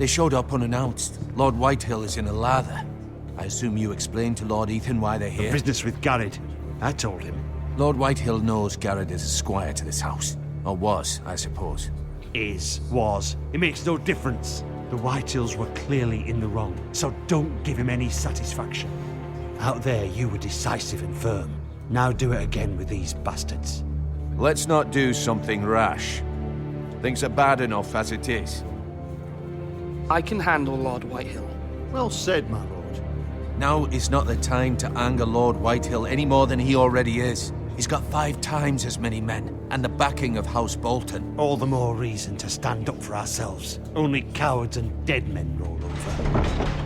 They showed up unannounced. Lord Whitehill is in a lather. I assume you explained to Lord Ethan why they're here? The business with Garrett. I told him. Lord Whitehill knows Garrett is a squire to this house. Or was, I suppose. Was. It makes no difference. The Whitehills were clearly in the wrong, so don't give him any satisfaction. Out there, you were decisive and firm. Now do it again with these bastards. Let's not do something rash. Things are bad enough as it is. I can handle Lord Whitehill. Well said, my lord. Now is not the time to anger Lord Whitehill any more than he already is. He's got 5 times as many men, and the backing of House Bolton. All the more reason to stand up for ourselves. Only cowards and dead men roll over.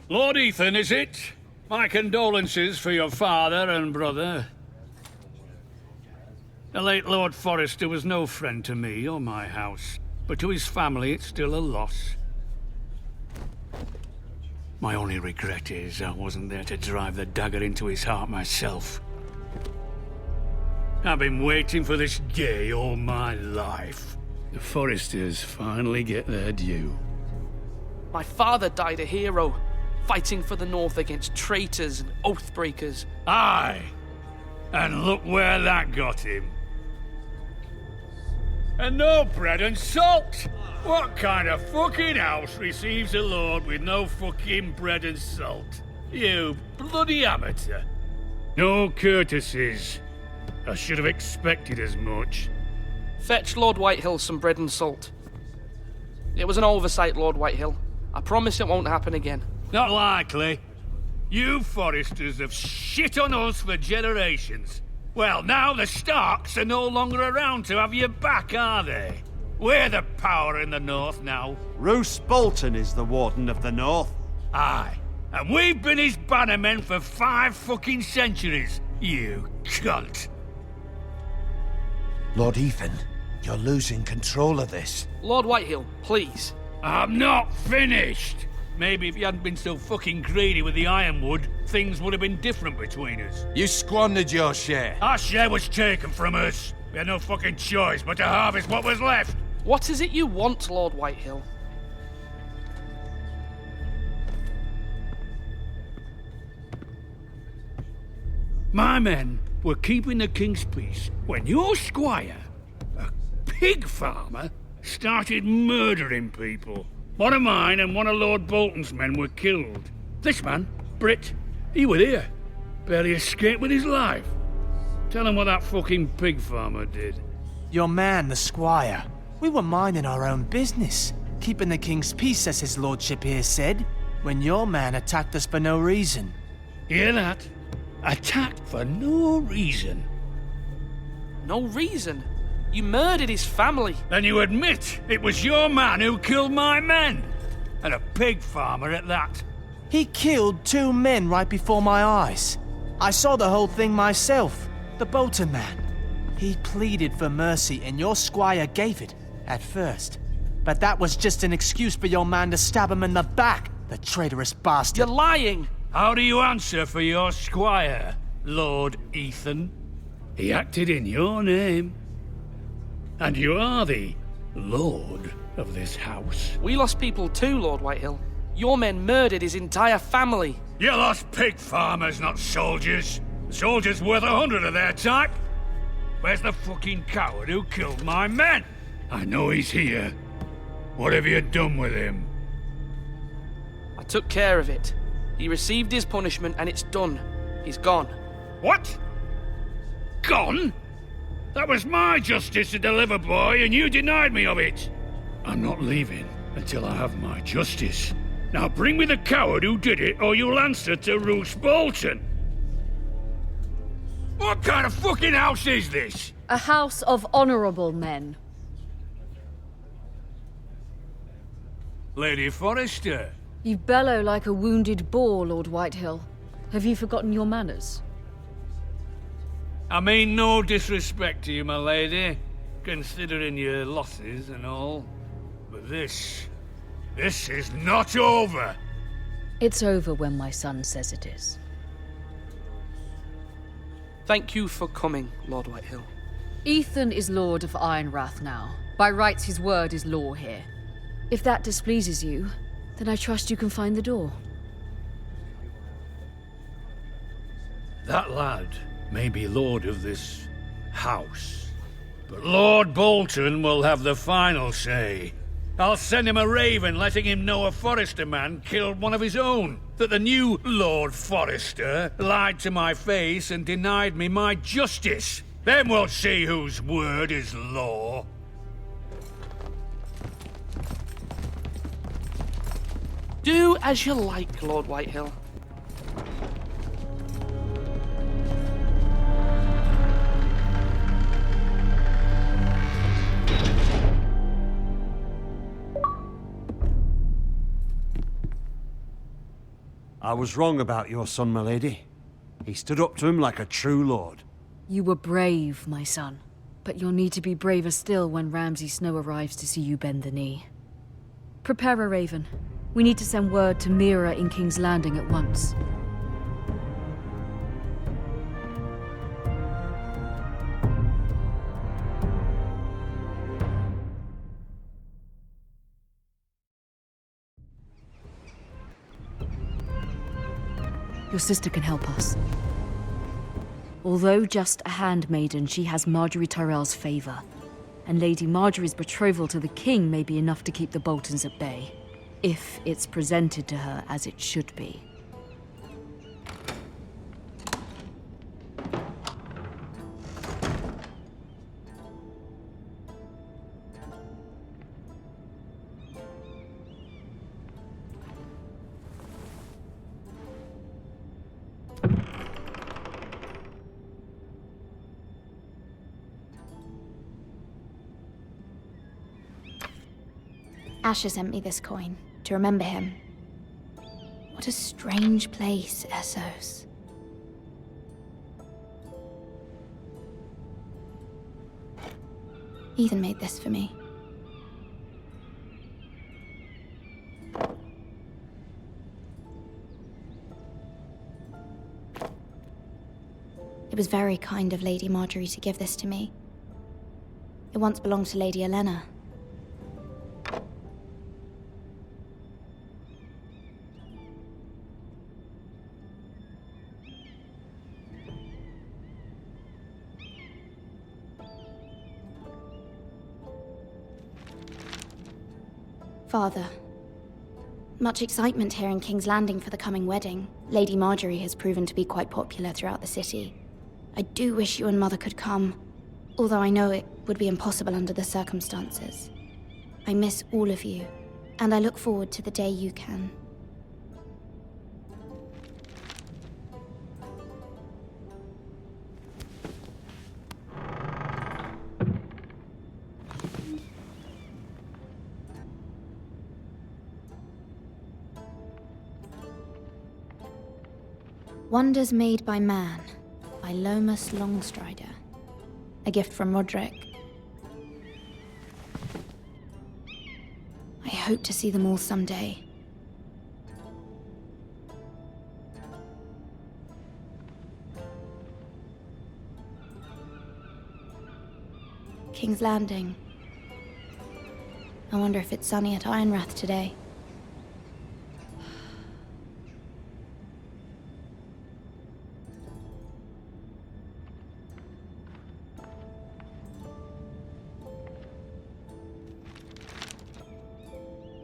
Lord Ethan, is it? My condolences for your father and brother. The late Lord Forrester was no friend to me or my house, but to his family it's still a loss. My only regret is I wasn't there to drive the dagger into his heart myself. I've been waiting for this day all my life. The Forresters finally get their due. My father died a hero, fighting for the North against traitors and oathbreakers. Aye, and look where that got him. And no bread and salt! What kind of fucking house receives a lord with no fucking bread and salt? You bloody amateur. No courtesies. I should have expected as much. Fetch Lord Whitehill some bread and salt. It was an oversight, Lord Whitehill. I promise it won't happen again. Not likely. You Forresters have shit on us for generations. Well, now the Starks are no longer around to have your back, are they? We're the power in the North now. Roose Bolton is the Warden of the North. Aye. And we've been his bannermen for 5 fucking centuries, you cunt. Lord Ethan, you're losing control of this. Lord Whitehill, please. I'm not finished. Maybe if you hadn't been so fucking greedy with the ironwood, things would have been different between us. You squandered your share. Our share was taken from us. We had no fucking choice but to harvest what was left. What is it you want, Lord Whitehill? My men were keeping the king's peace when your squire, a pig farmer, started murdering people. One of mine and one of Lord Bolton's men were killed. This man, Britt, he was here. Barely escaped with his life. Tell him what that fucking pig farmer did. Your man, the squire. We were minding our own business, keeping the king's peace, as his lordship here said, when your man attacked us for no reason. Hear that? Attacked for no reason. No reason? You murdered his family. Then you admit it was your man who killed my men. And a pig farmer at that. He killed 2 men right before my eyes. I saw the whole thing myself. The Bolton man. He pleaded for mercy and your squire gave it, at first. But that was just an excuse for your man to stab him in the back, the traitorous bastard. You're lying! How do you answer for your squire, Lord Ethan? He acted in your name. And you are the lord of this house. We lost people too, Lord Whitehill. Your men murdered his entire family. You lost pig farmers, not soldiers. Soldiers worth 100 of their type. Where's the fucking coward who killed my men? I know he's here. What have you done with him? I took care of it. He received his punishment and it's done. He's gone. What? Gone? That was my justice to deliver, boy, and you denied me of it. I'm not leaving until I have my justice. Now bring me the coward who did it, or you'll answer to Roose Bolton. What kind of fucking house is this? A house of honorable men. Lady Forrester. You bellow like a wounded boar, Lord Whitehill. Have you forgotten your manners? I mean no disrespect to you, my lady, considering your losses and all. But this This is not over. It's over when my son says it is. Thank you for coming, Lord Whitehill. Ethan is Lord of Ironrath now. By rights, his word is law here. If that displeases you, then I trust you can find the door. That lad may be lord of this house, but Lord Bolton will have the final say. I'll send him a raven letting him know a Forrester man killed one of his own, that the new Lord Forrester lied to my face and denied me my justice. Then we'll see whose word is law. Do as you like, Lord Whitehill. I was wrong about your son, my lady. He stood up to him like a true lord. You were brave, my son. But you'll need to be braver still when Ramsay Snow arrives to see you bend the knee. Prepare a raven. We need to send word to Mira in King's Landing at once. Your sister can help us. Although just a handmaiden, she has Marjorie Tyrell's favor. And Lady Marjorie's betrothal to the king may be enough to keep the Boltons at bay. If it's presented to her as it should be. Asher sent me this coin to remember him. What a strange place, Essos. Ethan made this for me. It was very kind of Lady Marjorie to give this to me. It once belonged to Lady Elena. Father, much excitement here in King's Landing for the coming wedding. Lady Marjorie has proven to be quite popular throughout the city. I do wish you and Mother could come, although I know it would be impossible under the circumstances. I miss all of you, and I look forward to the day you can. Wonders Made by Man, by Lomas Longstrider. A gift from Roderick. I hope to see them all someday. King's Landing. I wonder if it's sunny at Ironrath today.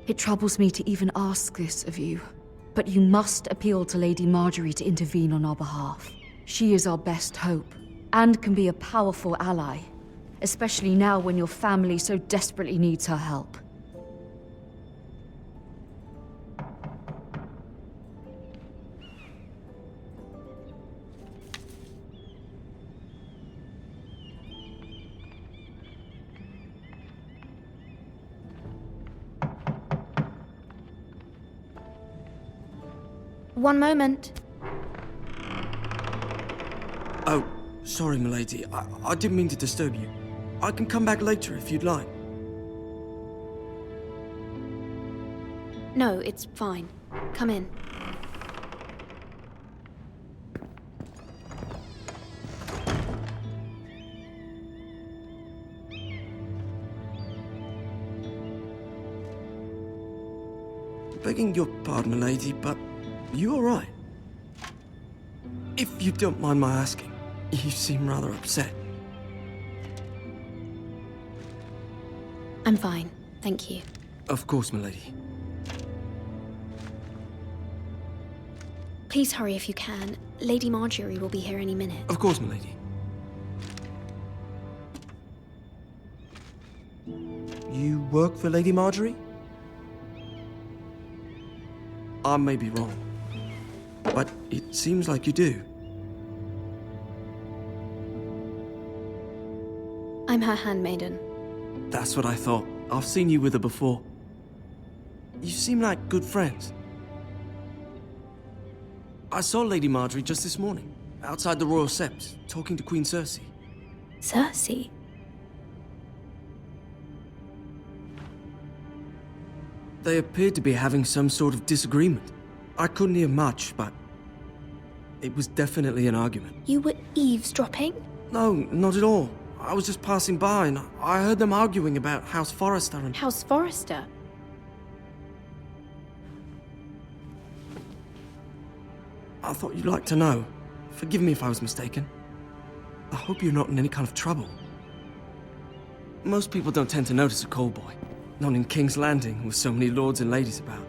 It troubles me to even ask this of you, but you must appeal to Lady Marjorie to intervene on our behalf. She is our best hope, and can be a powerful ally, especially now when your family so desperately needs her help. One moment. Oh, sorry, milady. I didn't mean to disturb you. I can come back later if you'd like. No, it's fine. Come in. Begging your pardon, milady, but you all right? If you don't mind my asking, you seem rather upset. I'm fine, thank you. Of course, milady. Please hurry if you can. Lady Marjorie will be here any minute. Of course, milady. You work for Lady Marjorie? I may be wrong, but it seems like you do. I'm her handmaiden. That's what I thought. I've seen you with her before. You seem like good friends. I saw Lady Marjorie just this morning, outside the Royal Sept, talking to Queen Cersei. Cersei? They appeared to be having some sort of disagreement. I couldn't hear much, but it was definitely an argument. You were eavesdropping? No, not at all. I was just passing by and I heard them arguing about House Forrester and... House Forrester? I thought you'd like to know. Forgive me if I was mistaken. I hope you're not in any kind of trouble. Most people don't tend to notice a call boy. Not in King's Landing with so many lords and ladies about.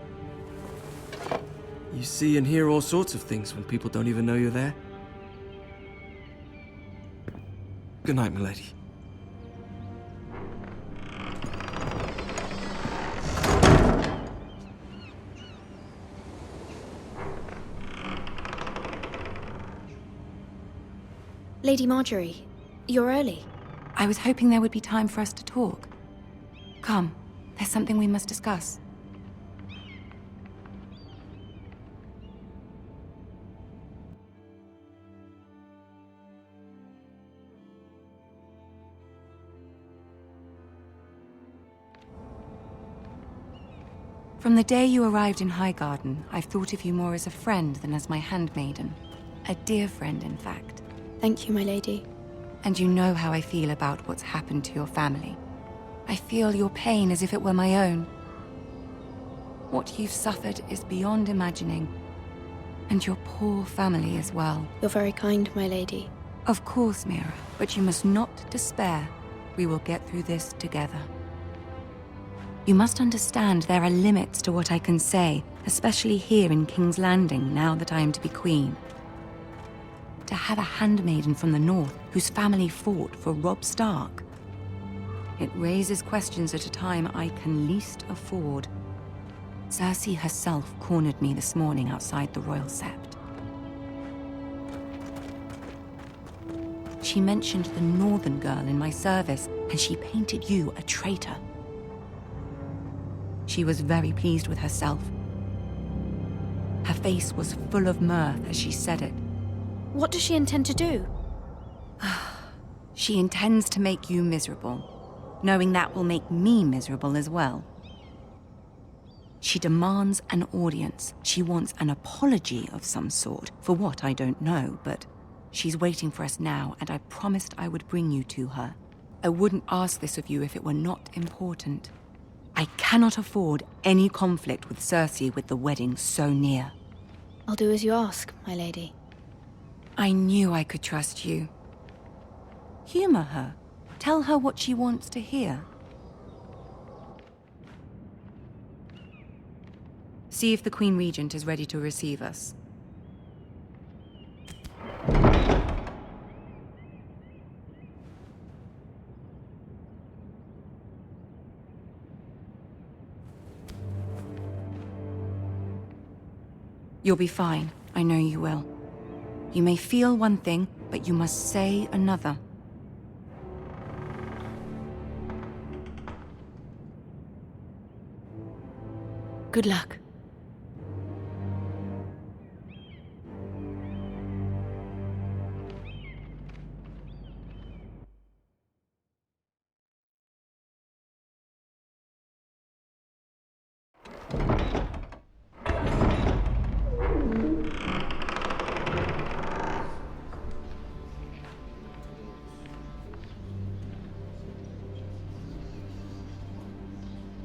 You see and hear all sorts of things when people don't even know you're there. Good night, milady. Lady Marjorie, you're early. I was hoping there would be time for us to talk. Come, there's something we must discuss. From the day you arrived in Highgarden, I've thought of you more as a friend than as my handmaiden. A dear friend, in fact. Thank you, my lady. And you know how I feel about what's happened to your family. I feel your pain as if it were my own. What you've suffered is beyond imagining. And your poor family as well. You're very kind, my lady. Of course, Mira, but you must not despair. We will get through this together. You must understand there are limits to what I can say, especially here in King's Landing, now that I am to be queen. To have a handmaiden from the north whose family fought for Robb Stark. It raises questions at a time I can least afford. Cersei herself cornered me this morning outside the Royal Sept. She mentioned the northern girl in my service, and she painted you a traitor. She was very pleased with herself. Her face was full of mirth as she said it. What does she intend to do? She intends to make you miserable, knowing that will make me miserable as well. She demands an audience. She wants an apology of some sort, for what I don't know, but she's waiting for us now, and I promised I would bring you to her. I wouldn't ask this of you if it were not important. I cannot afford any conflict with Cersei with the wedding so near. I'll do as you ask, my lady. I knew I could trust you. Humor her. Tell her what she wants to hear. See if the Queen Regent is ready to receive us. You'll be fine. I know you will. You may feel one thing, but you must say another. Good luck.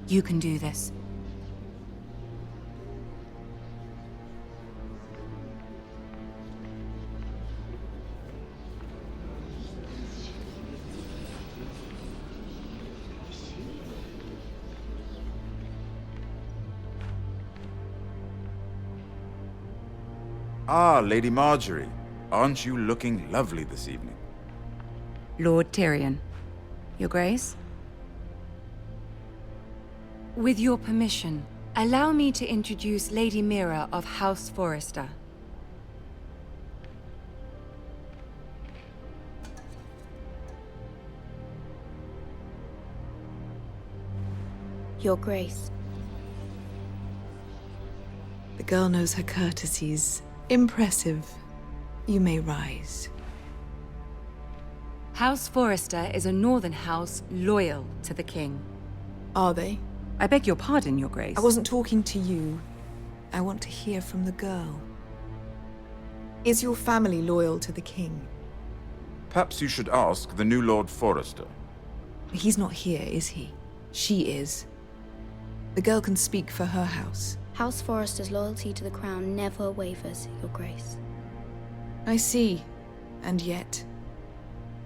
You can do this. Ah, Lady Marjorie. Aren't you looking lovely this evening? Lord Tyrion. Your Grace? With your permission, allow me to introduce Lady Mira of House Forrester. Your Grace. The girl knows her courtesies. Impressive. You may rise. House Forrester is a northern house loyal to the king. Are they? I beg your pardon, Your Grace. I wasn't talking to you. I want to hear from the girl. Is your family loyal to the king? Perhaps you should ask the new Lord Forrester. He's not here, is he? She is. The girl can speak for her house. House Forrester's loyalty to the crown never wavers, Your Grace. I see. And yet...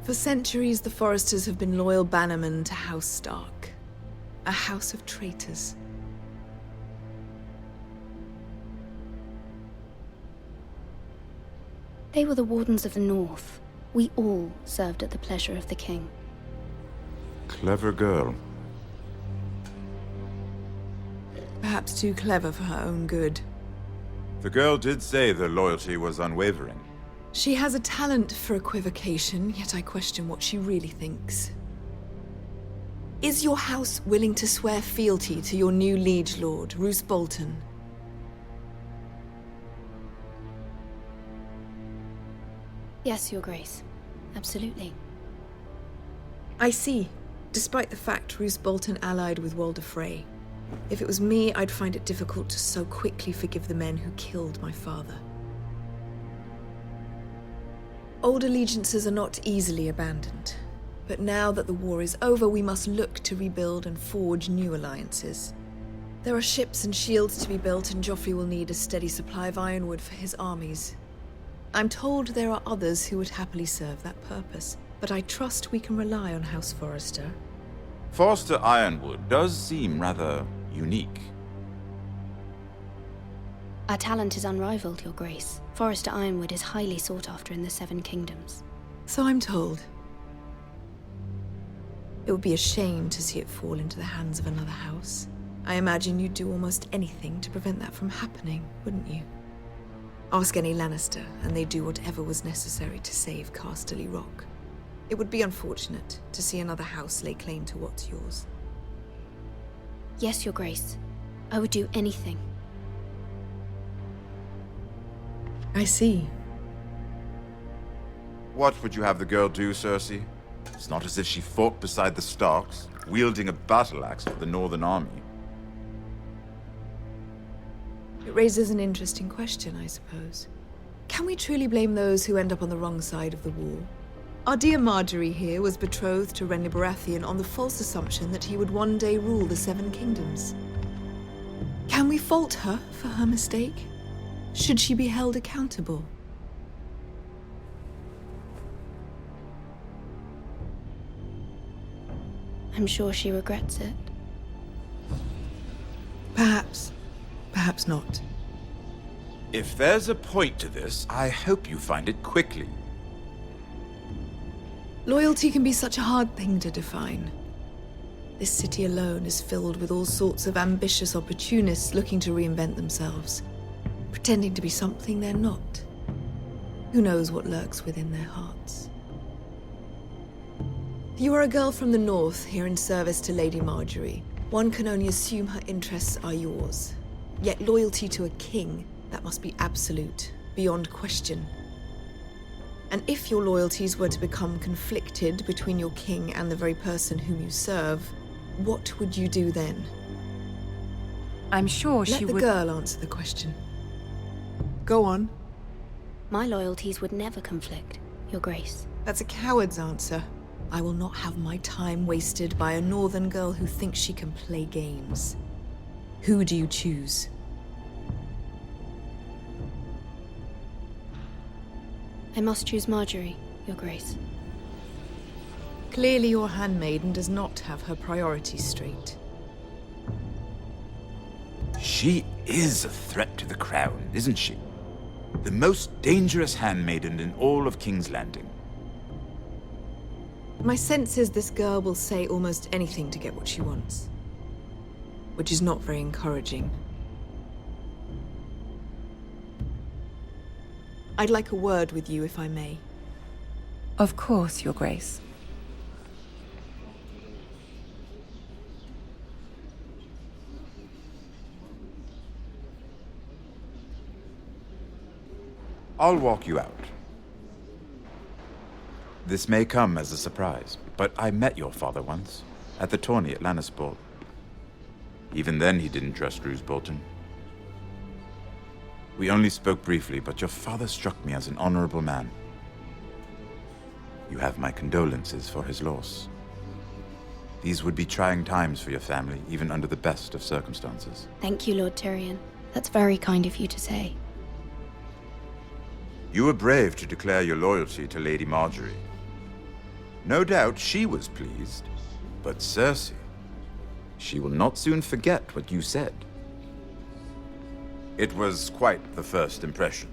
For centuries, the Forresters have been loyal bannermen to House Stark. A house of traitors. They were the Wardens of the North. We all served at the pleasure of the king. Clever girl. Perhaps too clever for her own good. The girl did say their loyalty was unwavering. She has a talent for equivocation, yet I question what she really thinks. Is your house willing to swear fealty to your new liege lord, Roose Bolton? Yes, Your Grace. Absolutely. I see. Despite the fact Roose Bolton allied with Walder Frey. If it was me, I'd find it difficult to so quickly forgive the men who killed my father. Old allegiances are not easily abandoned. But now that the war is over, we must look to rebuild and forge new alliances. There are ships and shields to be built, and Joffrey will need a steady supply of ironwood for his armies. I'm told there are others who would happily serve that purpose, but I trust we can rely on House Forrester. Forrester Ironwood does seem rather unique. Our talent is unrivaled, Your Grace. Forrester Ironwood is highly sought after in the Seven Kingdoms. So I'm told. It would be a shame to see it fall into the hands of another house. I imagine you'd do almost anything to prevent that from happening, wouldn't you? Ask any Lannister, and they'd do whatever was necessary to save Casterly Rock. It would be unfortunate to see another house lay claim to what's yours. Yes, Your Grace. I would do anything. I see. What would you have the girl do, Cersei? It's not as if she fought beside the Starks, wielding a battle axe for the Northern Army. It raises an interesting question, I suppose. Can we truly blame those who end up on the wrong side of the wall? Our dear Marjorie here was betrothed to Renly Baratheon on the false assumption that he would one day rule the Seven Kingdoms. Can we fault her for her mistake? Should she be held accountable? I'm sure she regrets it. Perhaps. Perhaps not. If there's a point to this, I hope you find it quickly. Loyalty can be such a hard thing to define. This city alone is filled with all sorts of ambitious opportunists looking to reinvent themselves, pretending to be something they're not. Who knows what lurks within their hearts? You are a girl from the north, here in service to Lady Marjorie. One can only assume her interests are yours. Yet loyalty to a king, that must be absolute, beyond question. And if your loyalties were to become conflicted between your king and the very person whom you serve, what would you do then? I'm sure she would... Let the girl answer the question. Go on. My loyalties would never conflict, Your Grace. That's a coward's answer. I will not have my time wasted by a northern girl who thinks she can play games. Who do you choose? I must choose Marjorie, Your Grace. Clearly your handmaiden does not have her priorities straight. She is a threat to the crown, isn't she? The most dangerous handmaiden in all of King's Landing. My sense is this girl will say almost anything to get what she wants. Which is not very encouraging. I'd like a word with you, if I may. Of course, Your Grace. I'll walk you out. This may come as a surprise, but I met your father once, at the tourney at Lannisport. Even then he didn't trust Roose Bolton. We only spoke briefly, but your father struck me as an honorable man. You have my condolences for his loss. These would be trying times for your family, even under the best of circumstances. Thank you, Lord Tyrion. That's very kind of you to say. You were brave to declare your loyalty to Lady Marjorie. No doubt she was pleased, but Cersei, she will not soon forget what you said. It was quite the first impression.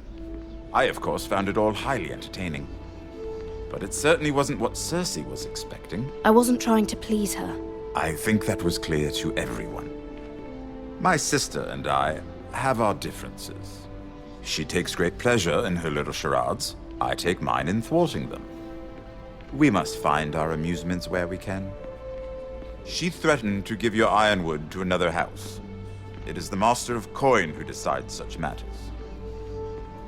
I, of course, found it all highly entertaining. But it certainly wasn't what Cersei was expecting. I wasn't trying to please her. I think that was clear to everyone. My sister and I have our differences. She takes great pleasure in her little charades. I take mine in thwarting them. We must find our amusements where we can. She threatened to give your ironwood to another house. It is the Master of Coin who decides such matters.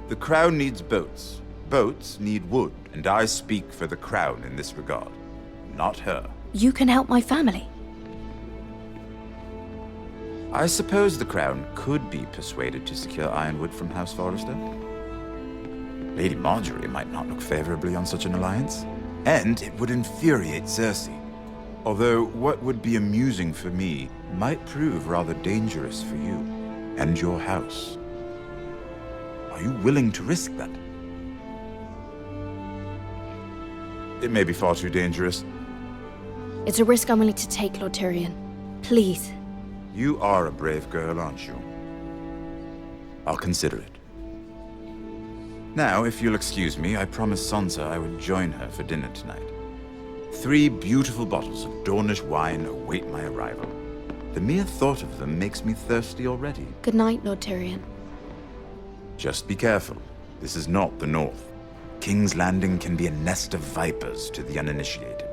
The Crown needs boats. Boats need wood, and I speak for the Crown in this regard, not her. You can help my family. I suppose the Crown could be persuaded to secure ironwood from House Forrester. Lady Marjorie might not look favorably on such an alliance, and it would infuriate Cersei. Although what would be amusing for me might prove rather dangerous for you and your house. Are you willing to risk that? It may be far too dangerous. It's a risk I'm willing to take, Lord Tyrion. Please. You are a brave girl, aren't you? I'll consider it. Now, if you'll excuse me, I promised Sansa I would join her for dinner tonight. 3 beautiful bottles of Dornish wine await my arrival. The mere thought of them makes me thirsty already. Good night, Lord Tyrion. Just be careful. This is not the North. King's Landing can be a nest of vipers to the uninitiated.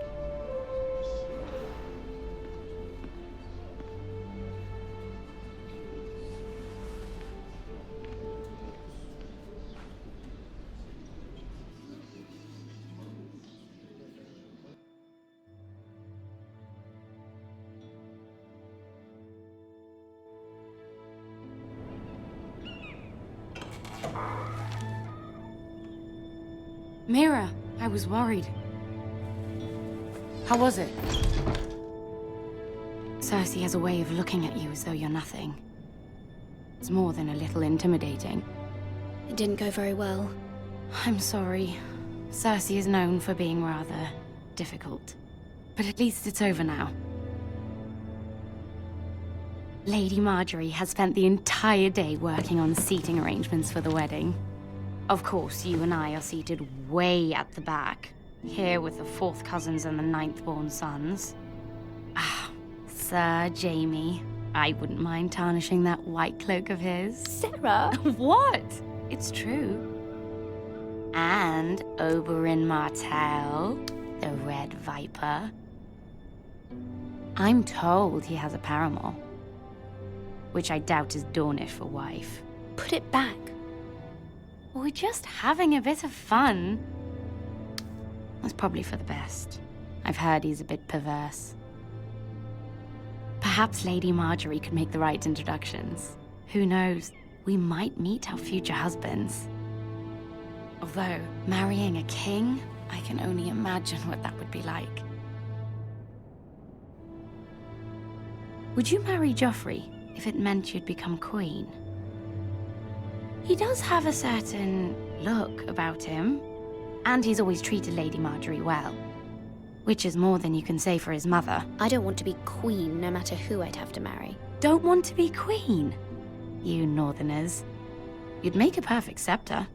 Mira, I was worried. How was it? Cersei has a way of looking at you as though you're nothing. It's more than a little intimidating. It didn't go very well. I'm sorry. Cersei is known for being rather difficult. But at least it's over now. Lady Marjorie has spent the entire day working on seating arrangements for the wedding. Of course, you and I are seated way at the back, here with the 4th cousins and the 9th-born sons. Ah, Sir Jaime. I wouldn't mind tarnishing that white cloak of his. Sarah! What? It's true. And Oberyn Martell, the Red Viper. I'm told he has a paramour, which I doubt is Dornish for wife. Put it back. We're just having a bit of fun. That's probably for the best. I've heard he's a bit perverse. Perhaps Lady Marjorie could make the right introductions. Who knows? We might meet our future husbands. Although, marrying a king, I can only imagine what that would be like. Would you marry Joffrey if it meant you'd become queen? He does have a certain look about him, and he's always treated Lady Marjorie well. Which is more than you can say for his mother. I don't want to be queen, no matter who I'd have to marry. Don't want to be queen? You northerners. You'd make a perfect scepter.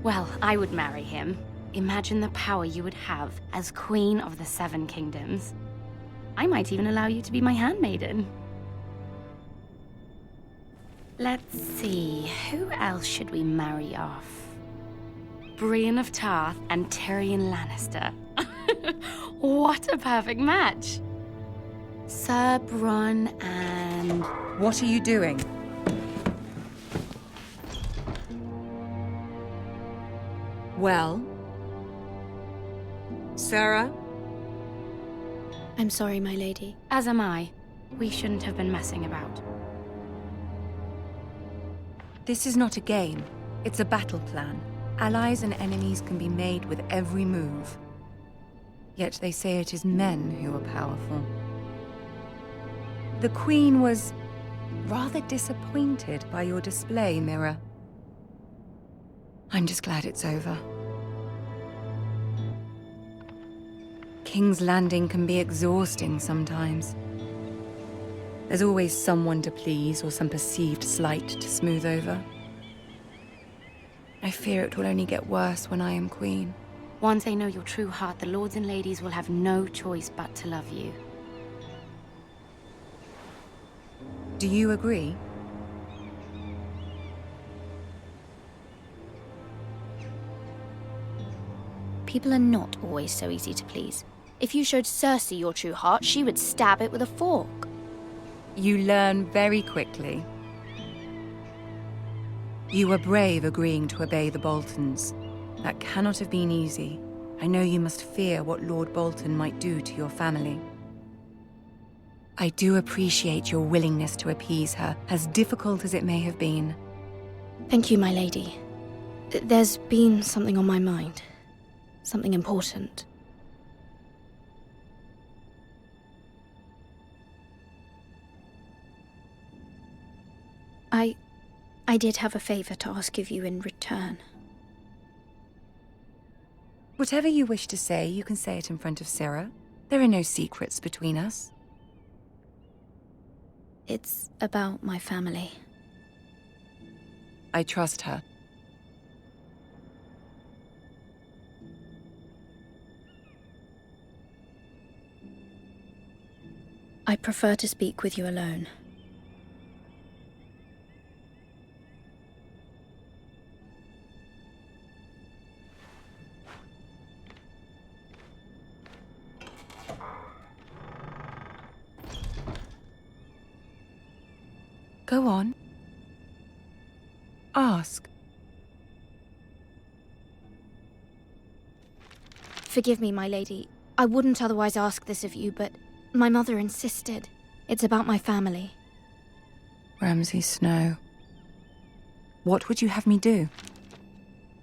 Well, I would marry him. Imagine the power you would have as Queen of the Seven Kingdoms. I might even allow you to be my handmaiden. Let's see, who else should we marry off? Brienne of Tarth and Tyrion Lannister. What a perfect match! Sir Bronn and... What are you doing? Well? Sarah? I'm sorry, my lady. As am I. We shouldn't have been messing about. This is not a game. It's a battle plan. Allies and enemies can be made with every move. Yet they say it is men who are powerful. The Queen was rather disappointed by your display, Mira. I'm just glad it's over. King's Landing can be exhausting sometimes. There's always someone to please or some perceived slight to smooth over. I fear it will only get worse when I am queen. Once they know your true heart, the lords and ladies will have no choice but to love you. Do you agree? People are not always so easy to please. If you showed Cersei your true heart, she would stab it with a fork. You learn very quickly. You were brave agreeing to obey the Boltons. That cannot have been easy. I know you must fear what Lord Bolton might do to your family. I do appreciate your willingness to appease her, as difficult as it may have been. Thank you, my lady. There's been something on my mind. Something important. I did have a favor to ask of you in return. Whatever you wish to say, you can say it in front of Sarah. There are no secrets between us. It's about my family. I trust her. I prefer to speak with you alone. Go on. Ask. Forgive me, my lady. I wouldn't otherwise ask this of you, but my mother insisted. It's about my family. Ramsay Snow. What would you have me do?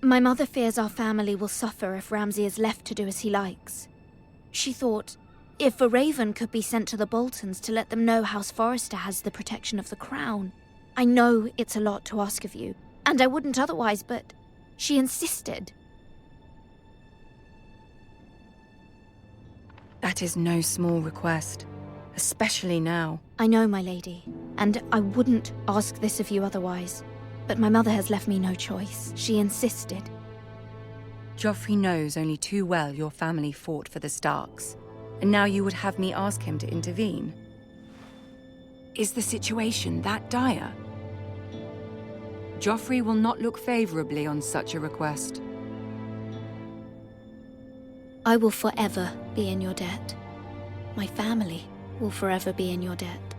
My mother fears our family will suffer if Ramsay is left to do as he likes. She thought, if a raven could be sent to the Boltons to let them know House Forrester has the protection of the crown. I know it's a lot to ask of you, and I wouldn't otherwise, but she insisted. That is no small request, especially now. I know, my lady, and I wouldn't ask this of you otherwise. But my mother has left me no choice. She insisted. Joffrey knows only too well your family fought for the Starks. And now you would have me ask him to intervene? Is the situation that dire? Joffrey will not look favorably on such a request. I will forever be in your debt. My family will forever be in your debt.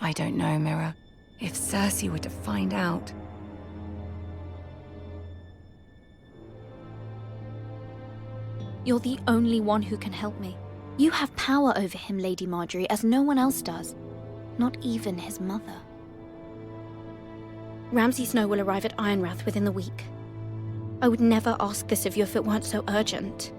I don't know, Mira. If Cersei were to find out... You're the only one who can help me. You have power over him, Lady Marjorie, as no one else does. Not even his mother. Ramsay Snow will arrive at Ironrath within the week. I would never ask this of you if it weren't so urgent.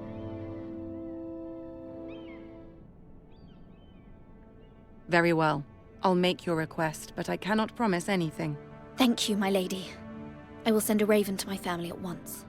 Very well. I'll make your request, but I cannot promise anything. Thank you, my lady. I will send a raven to my family at once.